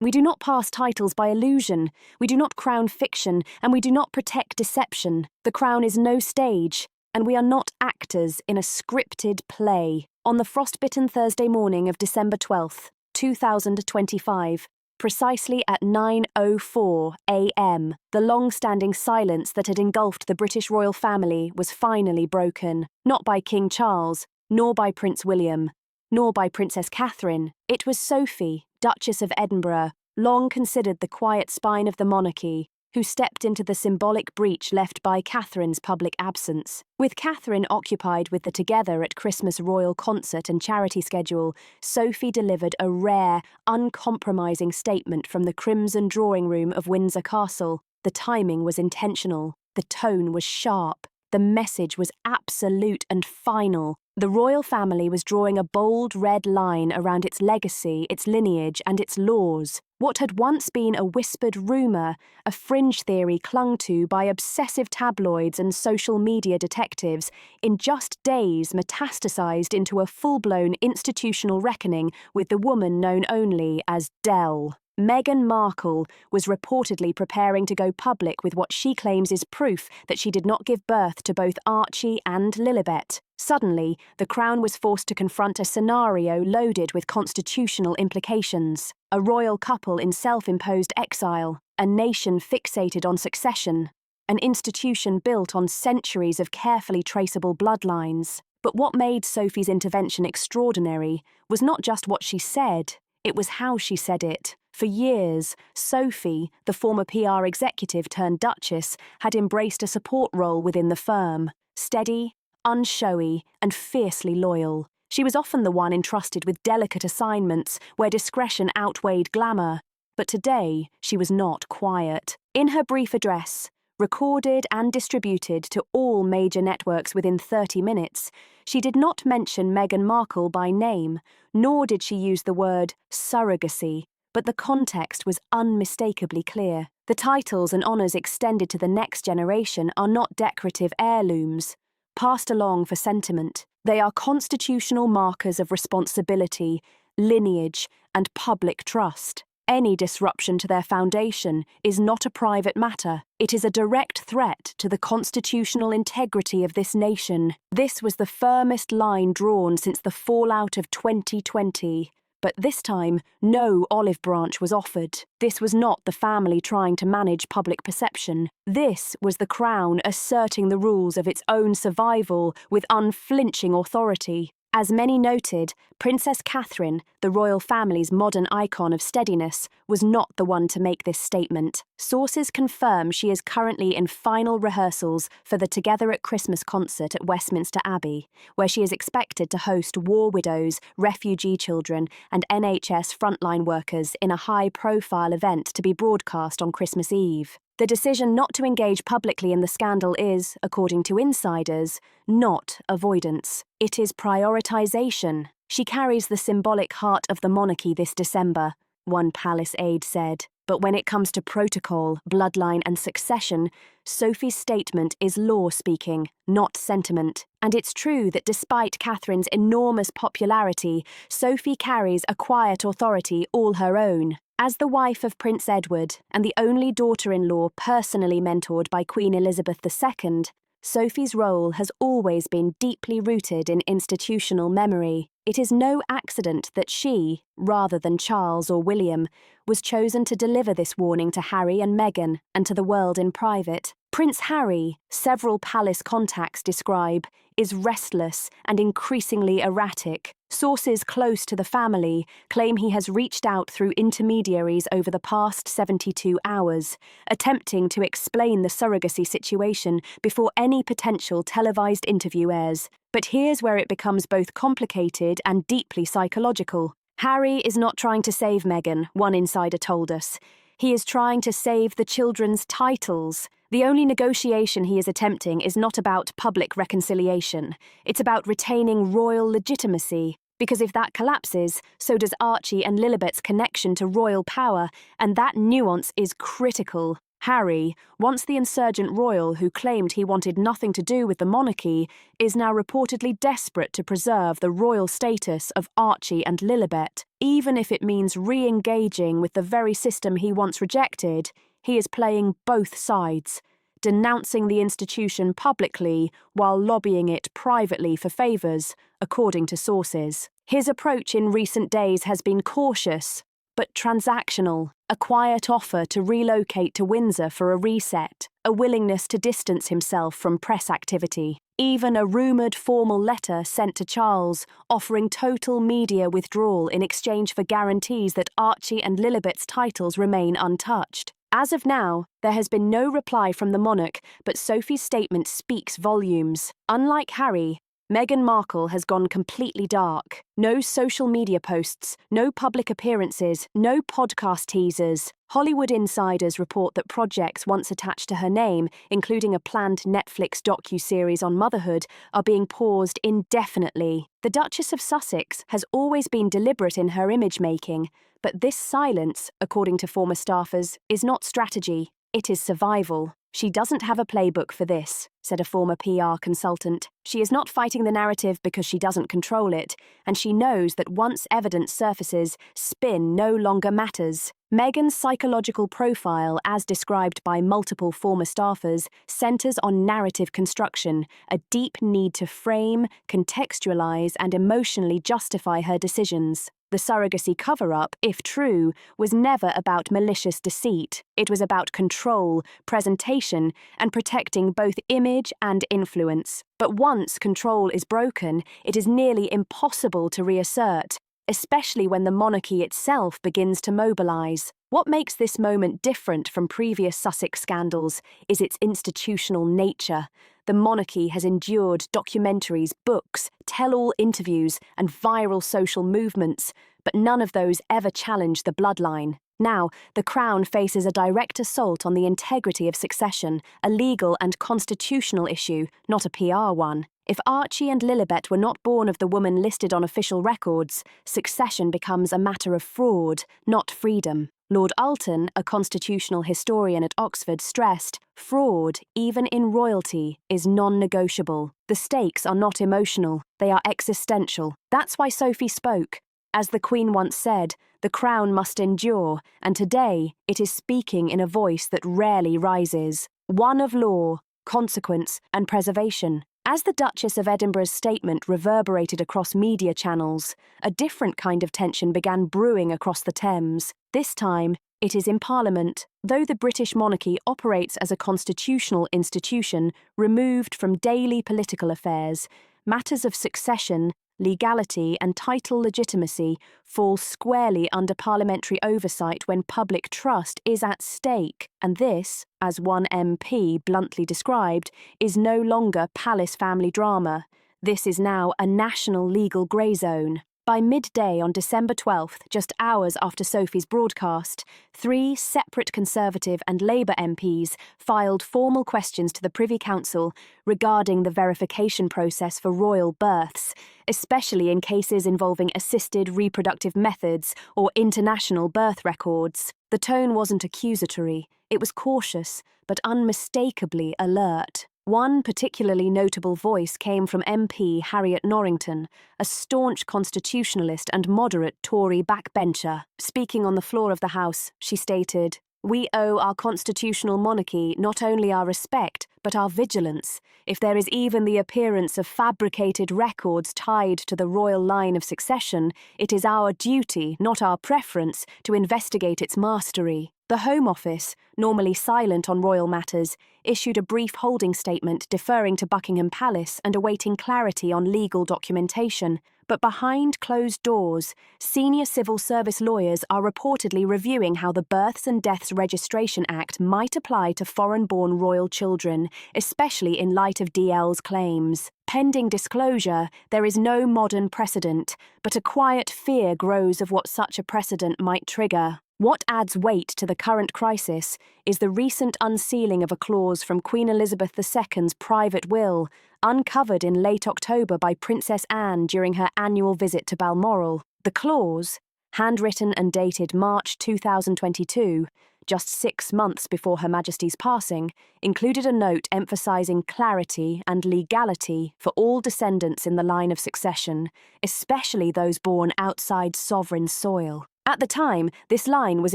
We do not pass titles by illusion, we do not crown fiction, and we do not protect deception. The crown is no stage, and we are not actors in a scripted play. On the frostbitten Thursday morning of December 12th, 2025, precisely at 9:04 a.m., the long-standing silence that had engulfed the British royal family was finally broken, not by King Charles, nor by Prince William, nor by Princess Catherine. It was Sophie, Duchess of Edinburgh, long considered the quiet spine of the monarchy, who stepped into the symbolic breach left by Catherine's public absence. With Catherine occupied with the Together at Christmas royal concert and charity schedule, Sophie delivered a rare, uncompromising statement from the crimson drawing room of Windsor Castle. The timing was intentional, the tone was sharp, the message was absolute and final. The royal family was drawing a bold red line around its legacy, its lineage, and its laws. What had once been a whispered rumour, a fringe theory clung to by obsessive tabloids and social media detectives, in just days metastasized into a full-blown institutional reckoning with the woman known only as Dell. Meghan Markle was reportedly preparing to go public with what she claims is proof that she did not give birth to both Archie and Lilibet. Suddenly, the Crown was forced to confront a scenario loaded with constitutional implications. A royal couple in self-imposed exile, a nation fixated on succession, an institution built on centuries of carefully traceable bloodlines. But what made Sophie's intervention extraordinary was not just what she said, it was how she said it. For years, Sophie, the former PR executive turned Duchess, had embraced a support role within the firm. Steady, unshowy, and fiercely loyal. She was often the one entrusted with delicate assignments where discretion outweighed glamour. But today, she was not quiet. In her brief address, recorded and distributed to all major networks within 30 minutes, she did not mention Meghan Markle by name, nor did she use the word surrogacy. But the context was unmistakably clear. The titles and honours extended to the next generation are not decorative heirlooms, passed along for sentiment. They are constitutional markers of responsibility, lineage, and public trust. Any disruption to their foundation is not a private matter. It is a direct threat to the constitutional integrity of this nation. This was the firmest line drawn since the fallout of 2020. But this time, no olive branch was offered. This was not the family trying to manage public perception. This was the Crown asserting the rules of its own survival with unflinching authority. As many noted, Princess Catherine, the royal family's modern icon of steadiness, was not the one to make this statement. Sources confirm she is currently in final rehearsals for the Together at Christmas concert at Westminster Abbey, where she is expected to host war widows, refugee children, and NHS frontline workers in a high-profile event to be broadcast on Christmas Eve. The decision not to engage publicly in the scandal is, according to insiders, not avoidance. It is prioritization. She carries the symbolic heart of the monarchy this December, one palace aide said. But when it comes to protocol, bloodline, and succession, Sophie's statement is law-speaking, not sentiment. And it's true that despite Catherine's enormous popularity, Sophie carries a quiet authority all her own. As the wife of Prince Edward and the only daughter-in-law personally mentored by Queen Elizabeth II, Sophie's role has always been deeply rooted in institutional memory. It is no accident that she, rather than Charles or William, was chosen to deliver this warning to Harry and Meghan and to the world in private. Prince Harry, several palace contacts describe, is restless and increasingly erratic. Sources close to the family claim he has reached out through intermediaries over the past 72 hours, attempting to explain the surrogacy situation before any potential televised interview airs. But here's where it becomes both complicated and deeply psychological. Harry is not trying to save Meghan, one insider told us. He is trying to save the children's titles. The only negotiation he is attempting is not about public reconciliation. It's about retaining royal legitimacy. Because if that collapses, so does Archie and Lilibet's connection to royal power, and that nuance is critical. Harry, once the insurgent royal who claimed he wanted nothing to do with the monarchy, is now reportedly desperate to preserve the royal status of Archie and Lilibet. Even if it means re-engaging with the very system he once rejected, he is playing both sides, denouncing the institution publicly while lobbying it privately for favours, according to sources. His approach in recent days has been cautious, but transactional, a quiet offer to relocate to Windsor for a reset, a willingness to distance himself from press activity. Even a rumoured formal letter sent to Charles offering total media withdrawal in exchange for guarantees that Archie and Lilibet's titles remain untouched. As of now, there has been no reply from the monarch, but Sophie's statement speaks volumes. Unlike Harry, Meghan Markle has gone completely dark. No social media posts, no public appearances, no podcast teasers. Hollywood insiders report that projects once attached to her name, including a planned Netflix docu-series on motherhood, are being paused indefinitely. The Duchess of Sussex has always been deliberate in her image-making, but this silence, according to former staffers, is not strategy, it is survival. She doesn't have a playbook for this, said a former PR consultant. She is not fighting the narrative because she doesn't control it, and she knows that once evidence surfaces, spin no longer matters. Meghan's psychological profile, as described by multiple former staffers, centres on narrative construction, a deep need to frame, contextualise, and emotionally justify her decisions. The surrogacy cover-up, if true, was never about malicious deceit. It was about control, presentation, and protecting both image and influence. But once control is broken, it is nearly impossible to reassert, especially when the monarchy itself begins to mobilise. What makes this moment different from previous Sussex scandals is its institutional nature. The monarchy has endured documentaries, books, tell-all interviews, and viral social movements, but none of those ever challenged the bloodline. Now, the Crown faces a direct assault on the integrity of succession, a legal and constitutional issue, not a PR one. If Archie and Lilibet were not born of the woman listed on official records, succession becomes a matter of fraud, not freedom. Lord Alton, a constitutional historian at Oxford, stressed, fraud, even in royalty, is non-negotiable. The stakes are not emotional, they are existential. That's why Sophie spoke. As the Queen once said, the Crown must endure, and today it is speaking in a voice that rarely rises. One of law, consequence, and preservation. As the Duchess of Edinburgh's statement reverberated across media channels, a different kind of tension began brewing across the Thames. This time, it is in Parliament. Though the British monarchy operates as a constitutional institution removed from daily political affairs, matters of succession, legality, and title legitimacy fall squarely under parliamentary oversight when public trust is at stake, and this, as one MP bluntly described, is no longer palace family drama. This is now a national legal grey zone. By midday on December 12th, just hours after Sophie's broadcast, 3 separate Conservative and Labour MPs filed formal questions to the Privy Council regarding the verification process for royal births, especially in cases involving assisted reproductive methods or international birth records. The tone wasn't accusatory, it was cautious, but unmistakably alert. One particularly notable voice came from MP Harriet Norrington, a staunch constitutionalist and moderate Tory backbencher. Speaking on the floor of the House, she stated, "We owe our constitutional monarchy not only our respect, but our vigilance. If there is even the appearance of fabricated records tied to the royal line of succession, it is our duty, not our preference, to investigate its mastery." The Home Office, normally silent on royal matters, issued a brief holding statement deferring to Buckingham Palace and awaiting clarity on legal documentation. But behind closed doors, senior civil service lawyers are reportedly reviewing how the Births and Deaths Registration Act might apply to foreign-born royal children, especially in light of DL's claims. Pending disclosure, there is no modern precedent, but a quiet fear grows of what such a precedent might trigger. What adds weight to the current crisis is the recent unsealing of a clause from Queen Elizabeth II's private will, uncovered in late October by Princess Anne during her annual visit to Balmoral. The clause, handwritten and dated March 2022, just 6 months before Her Majesty's passing, included a note emphasising clarity and legality for all descendants in the line of succession, especially those born outside sovereign soil. At the time, this line was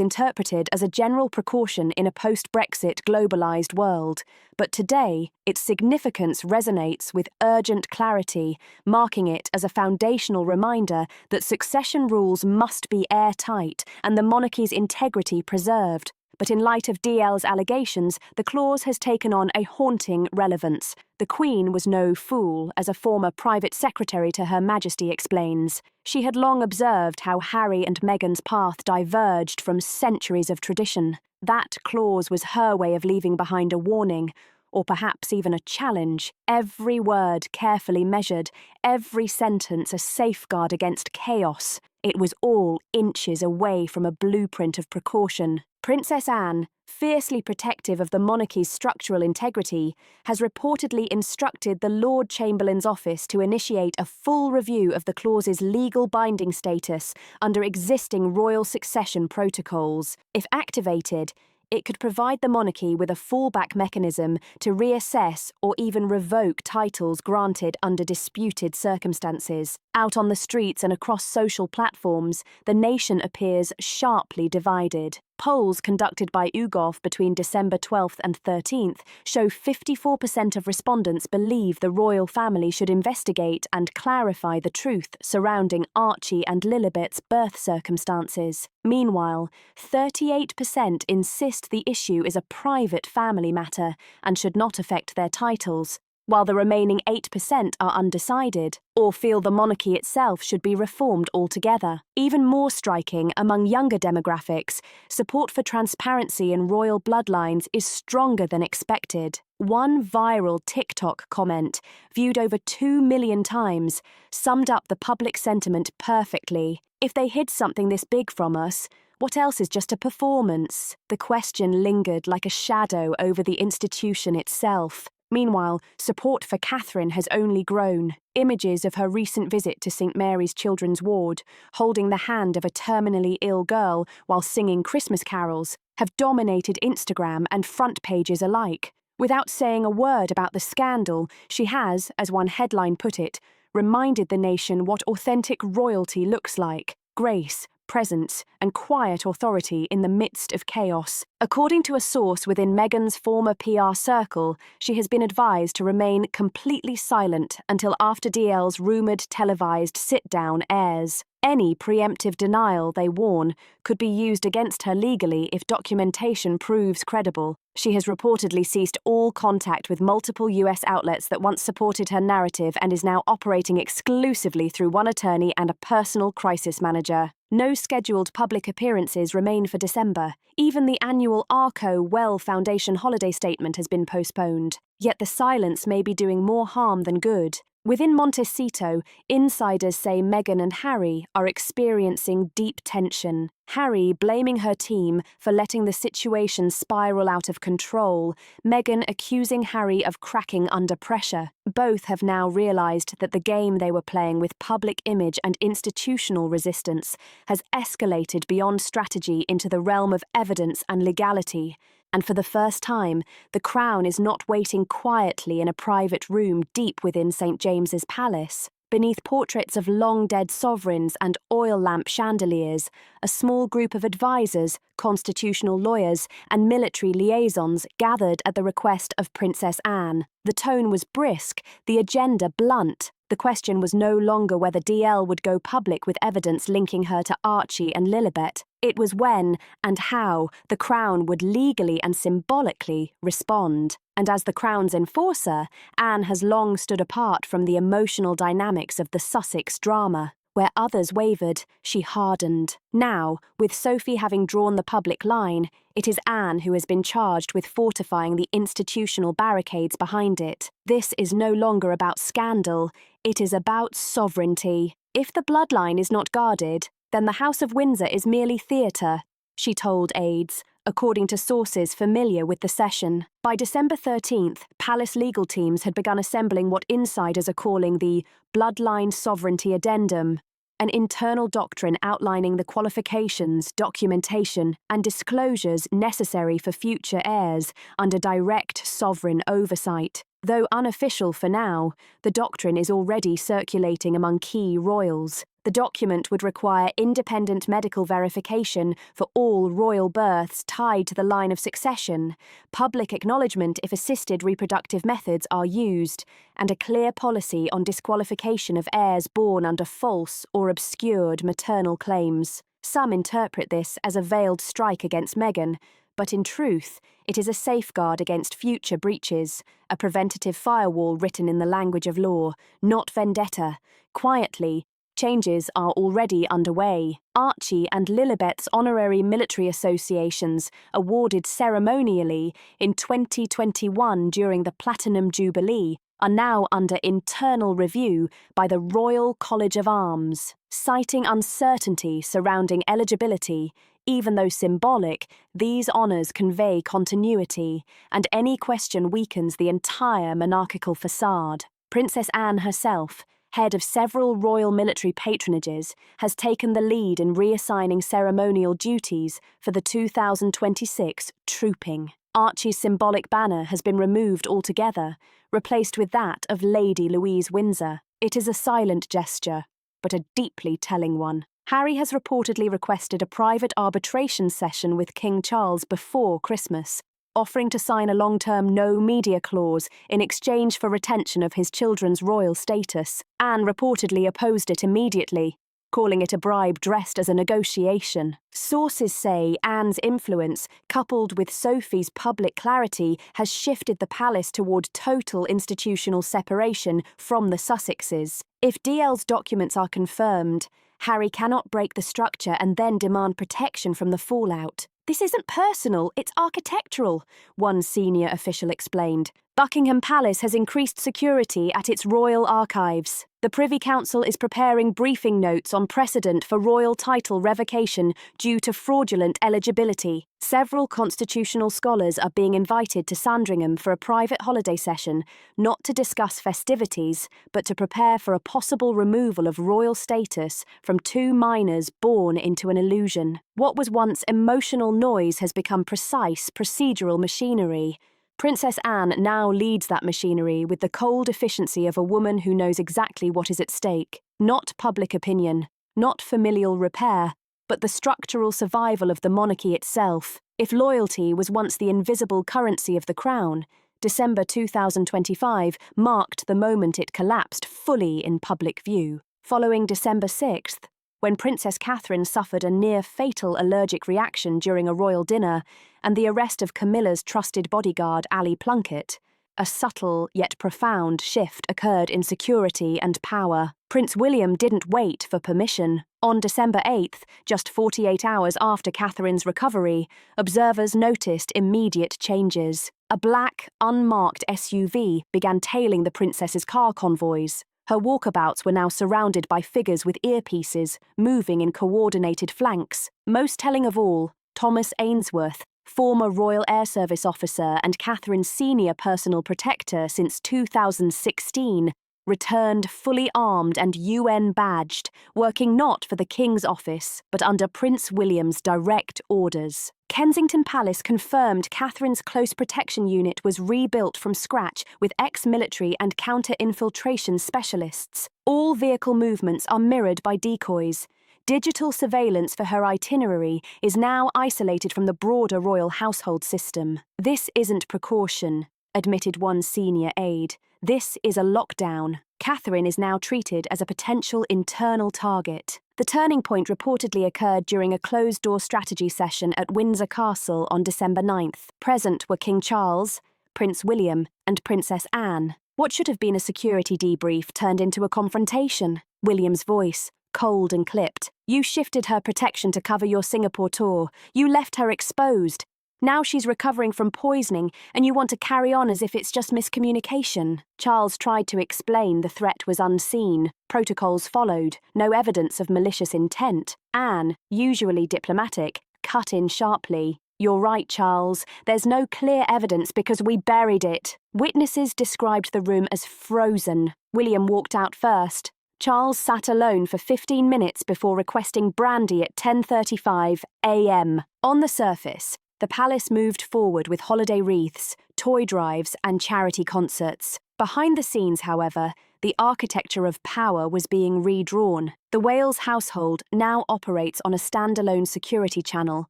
interpreted as a general precaution in a post-Brexit globalised world, but today its significance resonates with urgent clarity, marking it as a foundational reminder that succession rules must be airtight and the monarchy's integrity preserved. But in light of DL's allegations, the clause has taken on a haunting relevance. The Queen was no fool, as a former private secretary to Her Majesty explains. She had long observed how Harry and Meghan's path diverged from centuries of tradition. That clause was her way of leaving behind a warning, or perhaps even a challenge. Every word carefully measured, every sentence a safeguard against chaos. It was all inches away from a blueprint of precaution. Princess Anne, fiercely protective of the monarchy's structural integrity, has reportedly instructed the Lord Chamberlain's office to initiate a full review of the clause's legal binding status under existing royal succession protocols. If activated, it could provide the monarchy with a fallback mechanism to reassess or even revoke titles granted under disputed circumstances. Out on the streets and across social platforms, the nation appears sharply divided. Polls conducted by YouGov between December 12th and 13th show 54% of respondents believe the royal family should investigate and clarify the truth surrounding Archie and Lilibet's birth circumstances. Meanwhile, 38% insist the issue is a private family matter and should not affect their titles, while the remaining 8% are undecided or feel the monarchy itself should be reformed altogether. Even more striking, among younger demographics, support for transparency in royal bloodlines is stronger than expected. One viral TikTok comment, viewed over 2 million times, summed up the public sentiment perfectly. If they hid something this big from us, what else is just a performance? The question lingered like a shadow over the institution itself. Meanwhile, support for Catherine has only grown. Images of her recent visit to St Mary's Children's Ward, holding the hand of a terminally ill girl while singing Christmas carols, have dominated Instagram and front pages alike. Without saying a word about the scandal, she has, as one headline put it, reminded the nation what authentic royalty looks like: grace, presence, and quiet authority in the midst of chaos. According to a source within Meghan's former PR circle, she has been advised to remain completely silent until after DL's rumoured televised sit-down airs. Any preemptive denial, they warn, could be used against her legally if documentation proves credible. She has reportedly ceased all contact with multiple US outlets that once supported her narrative and is now operating exclusively through one attorney and a personal crisis manager. No scheduled public appearances remain for December. Even the annual Arco Well Foundation holiday statement has been postponed. Yet the silence may be doing more harm than good. Within Montecito, insiders say Meghan and Harry are experiencing deep tension. Harry blaming her team for letting the situation spiral out of control, Meghan accusing Harry of cracking under pressure. Both have now realised that the game they were playing with public image and institutional resistance has escalated beyond strategy into the realm of evidence and legality. And for the first time, the Crown is not waiting quietly in a private room deep within St James's Palace. Beneath portraits of long-dead sovereigns and oil lamp chandeliers, a small group of advisors, constitutional lawyers, and military liaisons gathered at the request of Princess Anne. The tone was brisk, the agenda blunt. The question was no longer whether DL would go public with evidence linking her to Archie and Lilibet. It was when and how the Crown would legally and symbolically respond. And as the Crown's enforcer, Anne has long stood apart from the emotional dynamics of the Sussex drama. Where others wavered, she hardened. Now, with Sophie having drawn the public line, it is Anne who has been charged with fortifying the institutional barricades behind it. This is no longer about scandal, it is about sovereignty. If the bloodline is not guarded, then the House of Windsor is merely theatre, she told aides, according to sources familiar with the session. By December 13th, palace legal teams had begun assembling what insiders are calling the Bloodline Sovereignty Addendum. an internal doctrine outlining the qualifications, documentation, and disclosures necessary for future heirs under direct sovereign oversight. Though unofficial for now, the doctrine is already circulating among key royals. The document would require independent medical verification for all royal births tied to the line of succession, public acknowledgement if assisted reproductive methods are used, and a clear policy on disqualification of heirs born under false or obscured maternal claims. Some interpret this as a veiled strike against Meghan, but in truth, it is a safeguard against future breaches, a preventative firewall written in the language of law, not vendetta. Quietly, changes are already underway. Archie and Lilibet's honorary military associations, awarded ceremonially in 2021 during the Platinum Jubilee, are now under internal review by the Royal College of Arms. Citing uncertainty surrounding eligibility, even though symbolic, these honours convey continuity, and any question weakens the entire monarchical facade. Princess Anne herself, head of several royal military patronages, has taken the lead in reassigning ceremonial duties for the 2026 trooping. Archie's symbolic banner has been removed altogether, replaced with that of Lady Louise Windsor. It is a silent gesture, but a deeply telling one. Harry has reportedly requested a private arbitration session with King Charles before Christmas, offering to sign a long-term no-media clause in exchange for retention of his children's royal status. Anne reportedly opposed it immediately, calling it a bribe dressed as a negotiation. Sources say Anne's influence, coupled with Sophie's public clarity, has shifted the palace toward total institutional separation from the Sussexes. If DL's documents are confirmed, Harry cannot break the structure and then demand protection from the fallout. "This isn't personal, it's architectural," one senior official explained. Buckingham Palace has increased security at its royal archives. The Privy Council is preparing briefing notes on precedent for royal title revocation due to fraudulent eligibility. Several constitutional scholars are being invited to Sandringham for a private holiday session, not to discuss festivities, but to prepare for a possible removal of royal status from two minors born into an illusion. What was once emotional noise has become precise procedural machinery. Princess Anne now leads that machinery with the cold efficiency of a woman who knows exactly what is at stake. Not public opinion, not familial repair, but the structural survival of the monarchy itself. If loyalty was once the invisible currency of the crown, December 2025 marked the moment it collapsed fully in public view. Following December 6th, when Princess Catherine suffered a near-fatal allergic reaction during a royal dinner, and the arrest of Camilla's trusted bodyguard Ali Plunkett, a subtle yet profound shift occurred in security and power. Prince William didn't wait for permission. On December 8th, just 48 hours after Catherine's recovery, observers noticed immediate changes. A black, unmarked SUV began tailing the princess's car convoys. Her walkabouts were now surrounded by figures with earpieces, moving in coordinated flanks. Most telling of all, Thomas Ainsworth, former Royal Air Service officer and Catherine's senior personal protector since 2016, returned fully armed and UN badged, working not for the King's office, but under Prince William's direct orders. Kensington Palace confirmed Catherine's close protection unit was rebuilt from scratch with ex-military and counter-infiltration specialists. All vehicle movements are mirrored by decoys. Digital surveillance for her itinerary is now isolated from the broader royal household system. "This isn't precaution," admitted one senior aide. "This is a lockdown." Catherine is now treated as a potential internal target. The turning point reportedly occurred during a closed-door strategy session at Windsor Castle on December 9th. Present were King Charles, Prince William, and Princess Anne. What should have been a security debrief turned into a confrontation. William's voice, cold and clipped. "You shifted her protection to cover your Singapore tour. You left her exposed. Now she's recovering from poisoning, and you want to carry on as if it's just miscommunication." Charles tried to explain the threat was unseen. Protocols followed, no evidence of malicious intent. Anne, usually diplomatic, cut in sharply. "You're right, Charles. There's no clear evidence because we buried it." Witnesses described the room as frozen. William walked out first. Charles sat alone for 15 minutes before requesting brandy at 10:35 a.m. On the surface, the palace moved forward with holiday wreaths, toy drives, and charity concerts. Behind the scenes, however, the architecture of power was being redrawn. The Wales household now operates on a standalone security channel,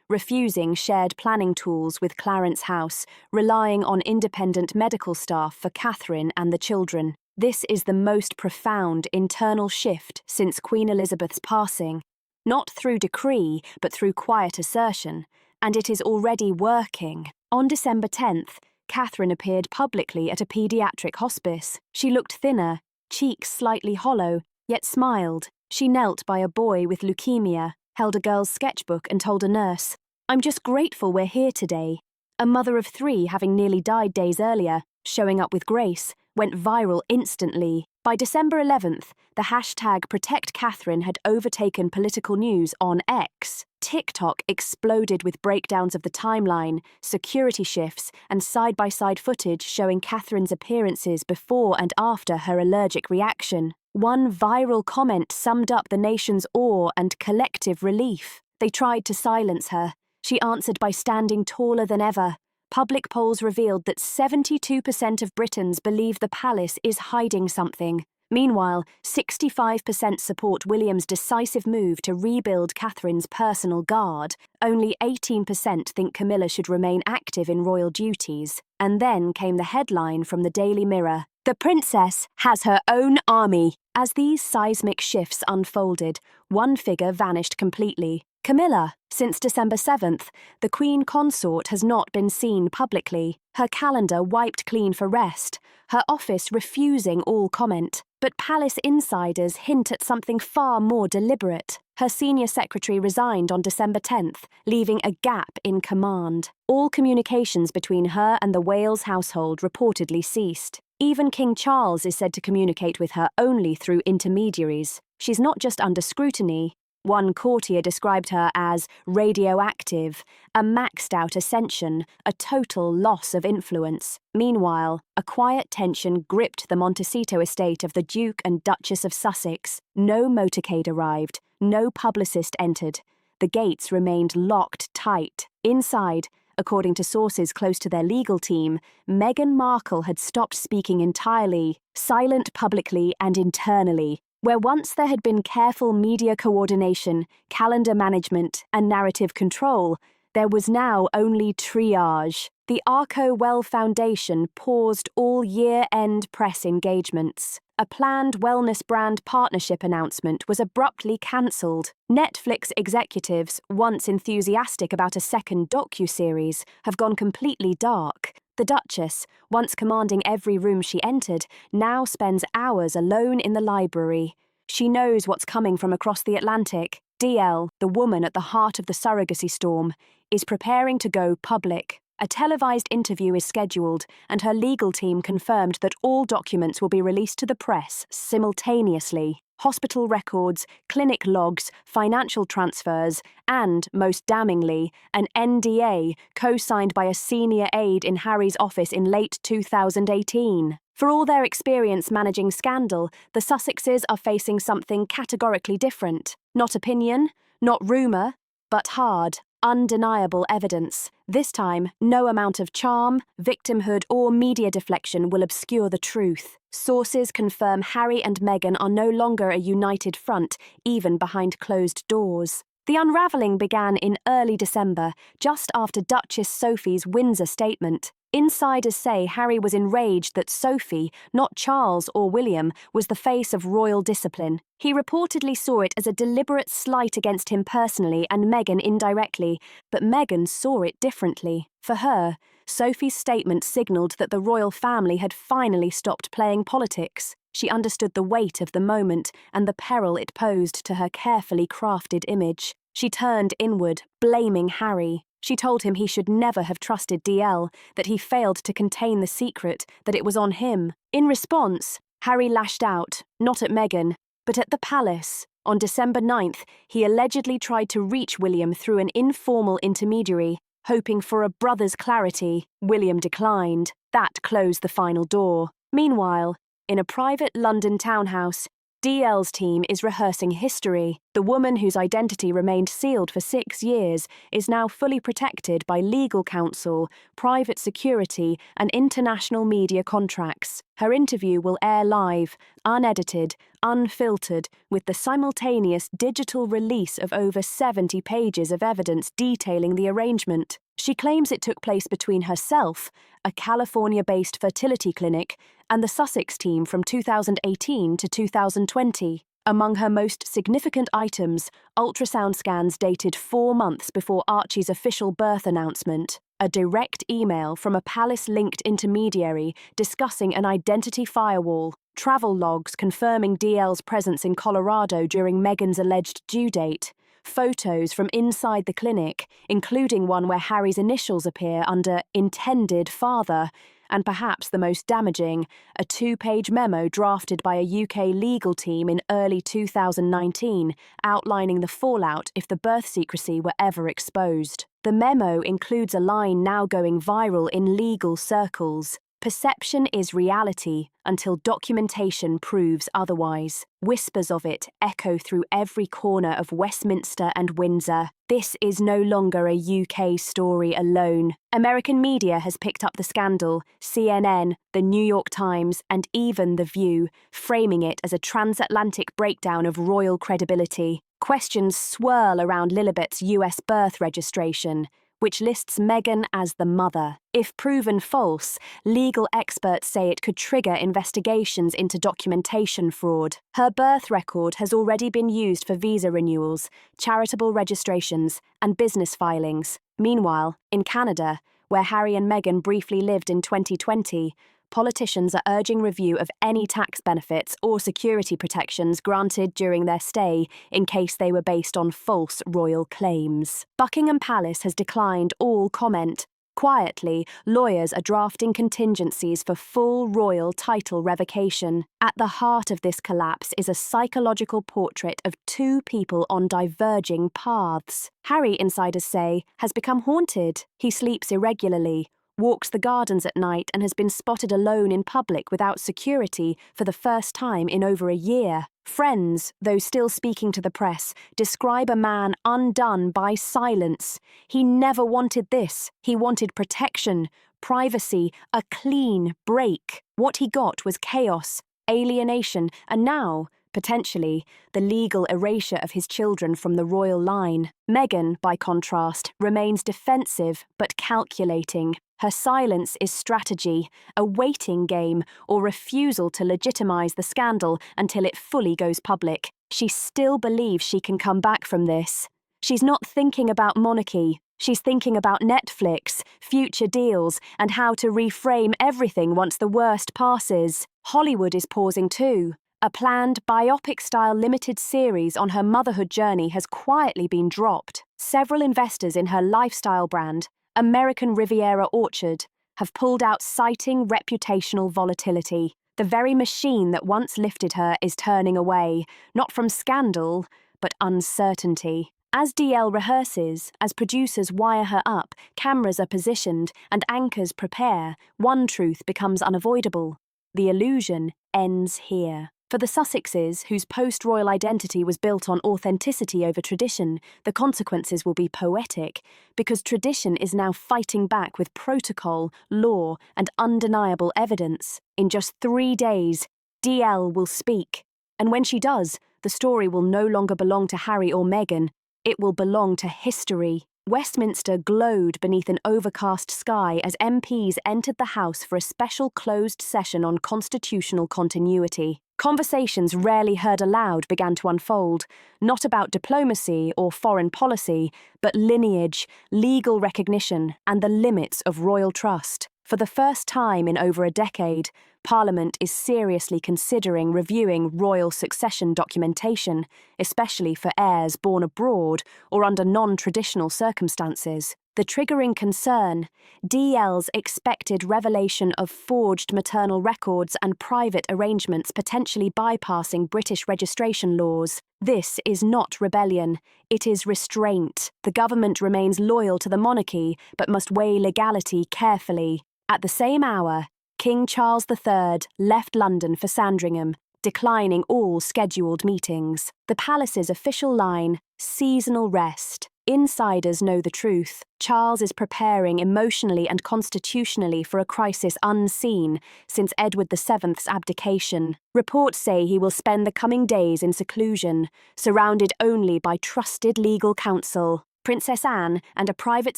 refusing shared planning tools with Clarence House, relying on independent medical staff for Catherine and the children. This is the most profound internal shift since Queen Elizabeth's passing, not through decree, but through quiet assertion, and it is already working. On December 10th, Catherine appeared publicly at a paediatric hospice. She looked thinner, cheeks slightly hollow, yet smiled. She knelt by a boy with leukemia, held a girl's sketchbook and told a nurse, "I'm just grateful we're here today." A mother of 3, having nearly died days earlier, showing up with grace, went viral instantly. By December 11th, the hashtag #ProtectCatherine had overtaken political news on X. TikTok exploded with breakdowns of the timeline, security shifts, and side-by-side footage showing Catherine's appearances before and after her allergic reaction. One viral comment summed up the nation's awe and collective relief. They tried to silence her. She answered by standing taller than ever. Public polls revealed that 72% of Britons believe the palace is hiding something. Meanwhile, 65% support William's decisive move to rebuild Catherine's personal guard. Only 18% think Camilla should remain active in royal duties. And then came the headline from the Daily Mirror: "The princess has her own army." As these seismic shifts unfolded, one figure vanished completely: Camilla. Since December 7th, the Queen Consort has not been seen publicly, her calendar wiped clean for rest, her office refusing all comment. But palace insiders hint at something far more deliberate. Her senior secretary resigned on December 10th, leaving a gap in command. All communications between her and the Wales household reportedly ceased. Even King Charles is said to communicate with her only through intermediaries. She's not just under scrutiny. One courtier described her as radioactive, a maxed-out ascension, a total loss of influence. Meanwhile, a quiet tension gripped the Montecito estate of the Duke and Duchess of Sussex. No motorcade arrived, no publicist entered. The gates remained locked tight. Inside, according to sources close to their legal team, Meghan Markle had stopped speaking entirely, silent publicly and internally. Where once there had been careful media coordination, calendar management, and narrative control, there was now only triage. The Arco Well Foundation paused all year-end press engagements. A planned wellness brand partnership announcement was abruptly cancelled. Netflix executives, once enthusiastic about a second docuseries, have gone completely dark. The Duchess, once commanding every room she entered, now spends hours alone in the library. She knows what's coming from across the Atlantic. DL, the woman at the heart of the surrogacy storm, is preparing to go public. A televised interview is scheduled, and her legal team confirmed that all documents will be released to the press simultaneously. Hospital records, clinic logs, financial transfers, and, most damningly, an NDA co-signed by a senior aide in Harry's office in late 2018. For all their experience managing scandal, the Sussexes are facing something categorically different. Not opinion, not rumour, but hard, undeniable evidence. This time, no amount of charm, victimhood, or media deflection will obscure the truth. Sources confirm Harry and Meghan are no longer a united front, even behind closed doors. The unravelling began in early December, just after Duchess Sophie's Windsor statement. Insiders say Harry was enraged that Sophie, not Charles or William, was the face of royal discipline. He reportedly saw it as a deliberate slight against him personally and Meghan indirectly, but Meghan saw it differently. For her, Sophie's statement signalled that the royal family had finally stopped playing politics. She understood the weight of the moment and the peril it posed to her carefully crafted image. She turned inward, blaming Harry. She told him he should never have trusted DL, that he failed to contain the secret, that it was on him. In response, Harry lashed out, not at Meghan, but at the palace. On December 9th, he allegedly tried to reach William through an informal intermediary, hoping for a brother's clarity. William declined. That closed the final door. Meanwhile, in a private London townhouse, DL's team is rehearsing history. The woman whose identity remained sealed for 6 years is now fully protected by legal counsel, private security, and international media contracts. Her interview will air live, unedited, unfiltered, with the simultaneous digital release of over 70 pages of evidence detailing the arrangement. She claims it took place between herself, a California-based fertility clinic, and the Sussex team from 2018 to 2020. Among her most significant items, ultrasound scans dated 4 months before Archie's official birth announcement, a direct email from a palace-linked intermediary discussing an identity firewall, travel logs confirming DL's presence in Colorado during Meghan's alleged due date, photos from inside the clinic, including one where Harry's initials appear under intended father, and perhaps the most damaging, a 2-page memo drafted by a UK legal team in early 2019 outlining the fallout if the birth secrecy were ever exposed. The memo includes a line now going viral in legal circles. Perception is reality until documentation proves otherwise. Whispers of it echo through every corner of Westminster and Windsor. This is no longer a UK story alone. American media has picked up the scandal, CNN, The New York Times, and even The View, framing it as a transatlantic breakdown of royal credibility. Questions swirl around Lilibet's US birth registration, which lists Meghan as the mother. If proven false, legal experts say it could trigger investigations into documentation fraud. Her birth record has already been used for visa renewals, charitable registrations, and business filings. Meanwhile, in Canada, where Harry and Meghan briefly lived in 2020, politicians are urging review of any tax benefits or security protections granted during their stay in case they were based on false royal claims. Buckingham Palace has declined all comment. Quietly, lawyers are drafting contingencies for full royal title revocation. At the heart of this collapse is a psychological portrait of 2 people on diverging paths. Harry, insiders say, has become haunted. He sleeps irregularly, walks the gardens at night, and has been spotted alone in public without security for the first time in over a year. Friends, though still speaking to the press, describe a man undone by silence. He never wanted this. He wanted protection, privacy, a clean break. What he got was chaos, alienation, and now, potentially, the legal erasure of his children from the royal line. Meghan, by contrast, remains defensive but calculating. Her silence is strategy, a waiting game, or refusal to legitimize the scandal until it fully goes public. She still believes she can come back from this. She's not thinking about monarchy. She's thinking about Netflix, future deals, and how to reframe everything once the worst passes. Hollywood is pausing too. A planned biopic-style limited series on her motherhood journey has quietly been dropped. Several investors in her lifestyle brand, American Riviera Orchard, have pulled out, citing reputational volatility. The very machine that once lifted her is turning away, not from scandal, but uncertainty. As DL rehearses, as producers wire her up, cameras are positioned, and anchors prepare, one truth becomes unavoidable. The illusion ends here. For the Sussexes, whose post-royal identity was built on authenticity over tradition, the consequences will be poetic, because tradition is now fighting back with protocol, law, and undeniable evidence. In just 3 days, DL will speak. And when she does, the story will no longer belong to Harry or Meghan. It will belong to history. Westminster glowed beneath an overcast sky as MPs entered the House for a special closed session on constitutional continuity. Conversations rarely heard aloud began to unfold, not about diplomacy or foreign policy, but lineage, legal recognition, and the limits of royal trust. For the first time in over a decade, Parliament is seriously considering reviewing royal succession documentation, especially for heirs born abroad or under non-traditional circumstances. The triggering concern, DL's expected revelation of forged maternal records and private arrangements potentially bypassing British registration laws. This is not rebellion, it is restraint. The government remains loyal to the monarchy, but must weigh legality carefully. At the same hour, King Charles III left London for Sandringham, declining all scheduled meetings. The palace's official line, seasonal rest. Insiders know the truth. Charles is preparing emotionally and constitutionally for a crisis unseen since Edward VII's abdication. Reports say he will spend the coming days in seclusion, surrounded only by trusted legal counsel. Princess Anne and a private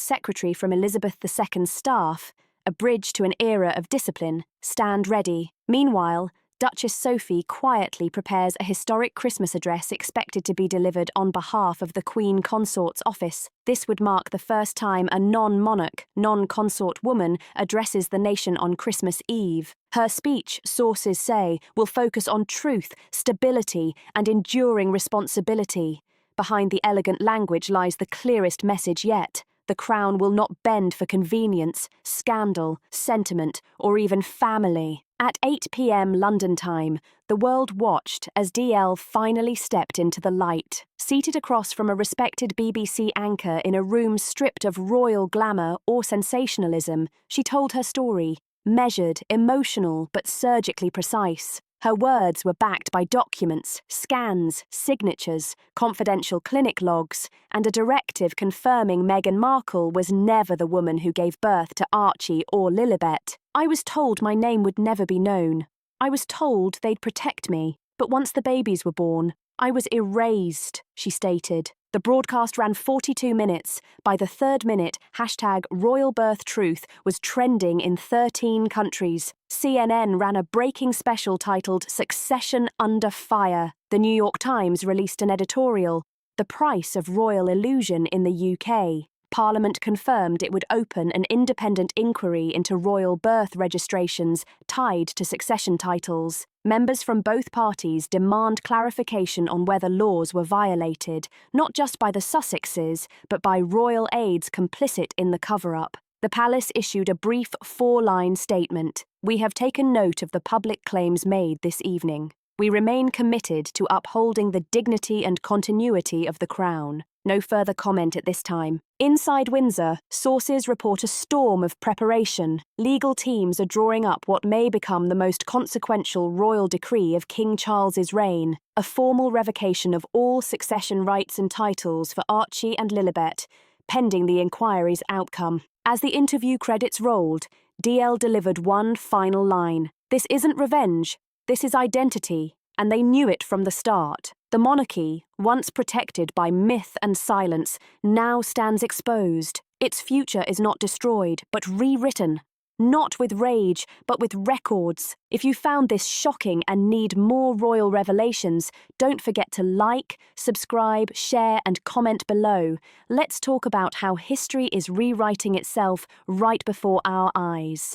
secretary from Elizabeth II's staff, a bridge to an era of discipline, stand ready. Meanwhile, Duchess Sophie quietly prepares a historic Christmas address expected to be delivered on behalf of the Queen Consort's office. This would mark the first time a non-monarch, non-consort woman addresses the nation on Christmas Eve. Her speech, sources say, will focus on truth, stability, and enduring responsibility. Behind the elegant language lies the clearest message yet. The Crown will not bend for convenience, scandal, sentiment, or even family. At 8 p.m. London time, the world watched as DL finally stepped into the light. Seated across from a respected BBC anchor in a room stripped of royal glamour or sensationalism, she told her story, measured, emotional, but surgically precise. Her words were backed by documents, scans, signatures, confidential clinic logs, and a directive confirming Meghan Markle was never the woman who gave birth to Archie or Lilibet. I was told my name would never be known. I was told they'd protect me. But once the babies were born, I was erased, she stated. The broadcast ran 42 minutes. By the third minute, #RoyalBirthTruth was trending in 13 countries. CNN ran a breaking special titled Succession Under Fire. The New York Times released an editorial, The Price of Royal Illusion in the UK. Parliament confirmed it would open an independent inquiry into royal birth registrations tied to succession titles. Members from both parties demand clarification on whether laws were violated, not just by the Sussexes, but by royal aides complicit in the cover-up. The palace issued a brief 4-line statement. We have taken note of the public claims made this evening. We remain committed to upholding the dignity and continuity of the Crown. No further comment at this time. Inside Windsor, sources report a storm of preparation. Legal teams are drawing up what may become the most consequential royal decree of King Charles's reign, a formal revocation of all succession rights and titles for Archie and Lilibet, pending the inquiry's outcome. As the interview credits rolled, DL delivered one final line. This isn't revenge, this is identity, and they knew it from the start. The monarchy, once protected by myth and silence, now stands exposed. Its future is not destroyed, but rewritten. Not with rage, but with records. If you found this shocking and need more royal revelations, don't forget to like, subscribe, share, and comment below. Let's talk about how history is rewriting itself right before our eyes.